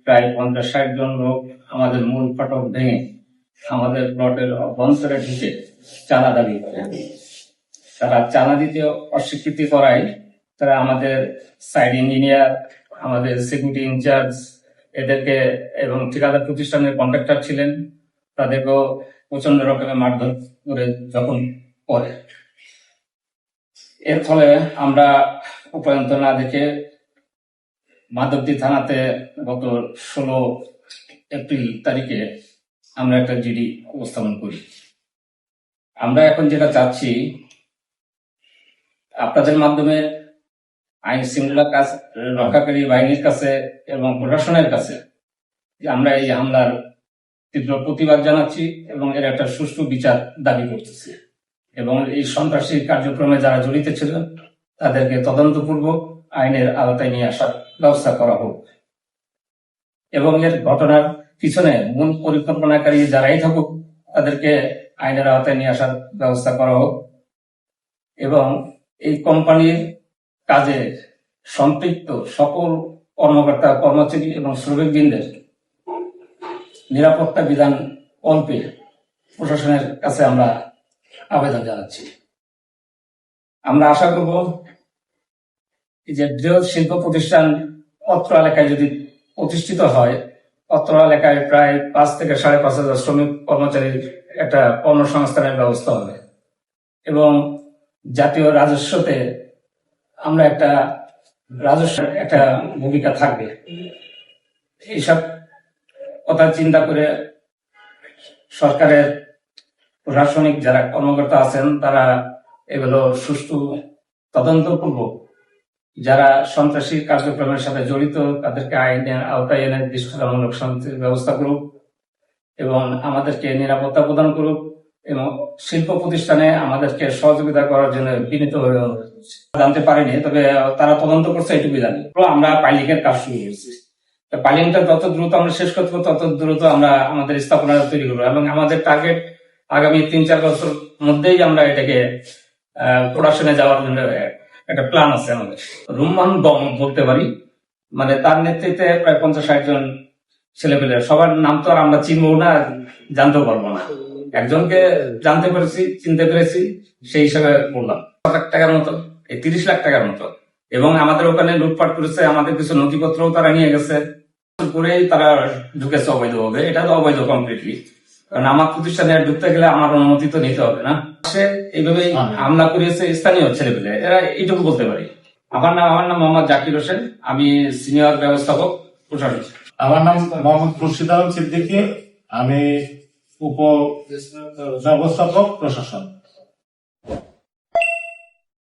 প্রায় 50-60 জন লোক আমাদের মূল ফটক ভেঙে আমাদের প্লটের অভ্যন্তরে ঢুকে চাঁদা দাবি করে। তারা চাঁদা দিতে অস্বীকৃতি করায় তারা আমাদের সাইড ইঞ্জিনিয়ার, আমাদের সিকিউরিটি ইনচার্জ এদেরকে এবং ঠিকাদার প্রতিষ্ঠানের কন্ট্রাক্টর ছিলেন তাদেরকেও প্রচন্ড রকমের মারধর করে যখন করে। এর ফলে আমরা উপায়ন্ত না দেখে মাধবদী থানাতে গত 16 এপ্রিল তারিখে আমরা একটা জিডি উপস্থাপন করি। আমরা এখন যেটা চাচ্ছি আপনাদের মাধ্যমে আইন শৃঙ্খলা রক্ষাকারী বাহিনীর কাছে এবং প্রশাসনের কাছে যে আমরা এই হামলার তীব্র প্রতিবাদ জানাচ্ছি এবং এর একটা সুষ্ঠু বিচার দাবি করতেছি এবং এই সন্ত্রাসী কার্যক্রমে যারা জড়িত ছিল তাদেরকে তদন্তপূর্বক আইনের আওতায় নিয়ে আসার ব্যবস্থা করা হোক এবং এর ঘটনার পিছনে মূল পরিকল্পনাকারী যারাই থাকুক তাদেরকে আইনের আওতায় নিয়ে আসার ব্যবস্থা করা হোক এবং এই কোম্পানির কাজে সম্পৃক্ত সকল কর্মকর্তা কর্মচারী এবং শ্রমিকবৃন্দের নিরাপত্তা বিধান কল্পে প্রশাসনের কাছে আমরা আবেদন জানাচ্ছি। আমরা আশা করব যে বৃহৎ শিল্প প্রতিষ্ঠান অত্র এলাকায় যদি প্রতিষ্ঠিত হয়, অত্র এলাকায় প্রায় 5 থেকে 5,500 শ্রমিক কর্মচারীর একটা কর্মসংস্থানের ব্যবস্থা হবে এবং জাতীয় রাজস্বতে আমরা একটা ভূমিকা থাকবে। এইসব কথা চিন্তা করে সরকারের প্রশাসনিক যারা কর্মকর্তা আছেন তারা এগুলো সুষ্ঠু তদন্তপূর্বক যারা সন্ত্রাসী কার্যক্রমের সাথে জড়িত তাদেরকে আইনের আওতায় এনে দৃষ্টান্তমূলক শাস্তির ব্যবস্থা করুক এবং আমাদেরকে নিরাপত্তা প্রদান করুক এবং শিল্প প্রতিষ্ঠানে আমাদেরকে সহযোগিতা করার জন্য বিনীতভাবে জানতে পারিনি, তবে তারা তদন্ত করছে এটুকু জানি। আমরা পাইলিংয়ের কাজ শুরু করছি। পাইলিংটা যত দ্রুত আমরা শেষ করতে পারবো তত দ্রুত আমরা আমাদের স্থাপনা তৈরি করবো এবং আমাদের টার্গেট আগামী 3-4 বছর মধ্যেই আমরা এটাকে প্রোডাকশনে যাওয়ার জন্য একটা প্ল্যান আছে আমাদের। রুম্মান দম বলতে পারি, মানে তার নেতৃত্বে প্রায় 50-60 জন ছেলেপেলে, সবার নাম তো আর আমরা চিনবো না, জানতেও পারবো না। একজনকে জানতে পেরেছি, চিনতে পেরেছি, সেই হিসাবে বললাম। 1 লাখ টাকার মতো, 30 লাখ টাকার মতো, এবং আমাদের ওখানে লুটপাট করেছে, আমাদের কিছু নথিপত্রও তারা নিয়ে গেছে, করেই তারা ঢুকেছে অবৈধভাবে। এটা তো অবৈধ কমপ্লিটলি, কারণ আমার প্রতিষ্ঠানে ঢুকতে গেলে আমার অনুমতি তো নিতে হবে না। সে এইভাবেই হামলা করিয়েছে স্থানীয় ছেলেপেলে, এরা এইটুকু বলতে পারি। আমার নাম মোহাম্মদ জাকির হোসেন, আমি সিনিয়র ব্যবস্থাপক প্রশাসন। আমার নাম মোহাম্মদ খুরশিদ আলম সিদ্দিকী, আমি উপ ব্যবস্থাপক প্রশাসন।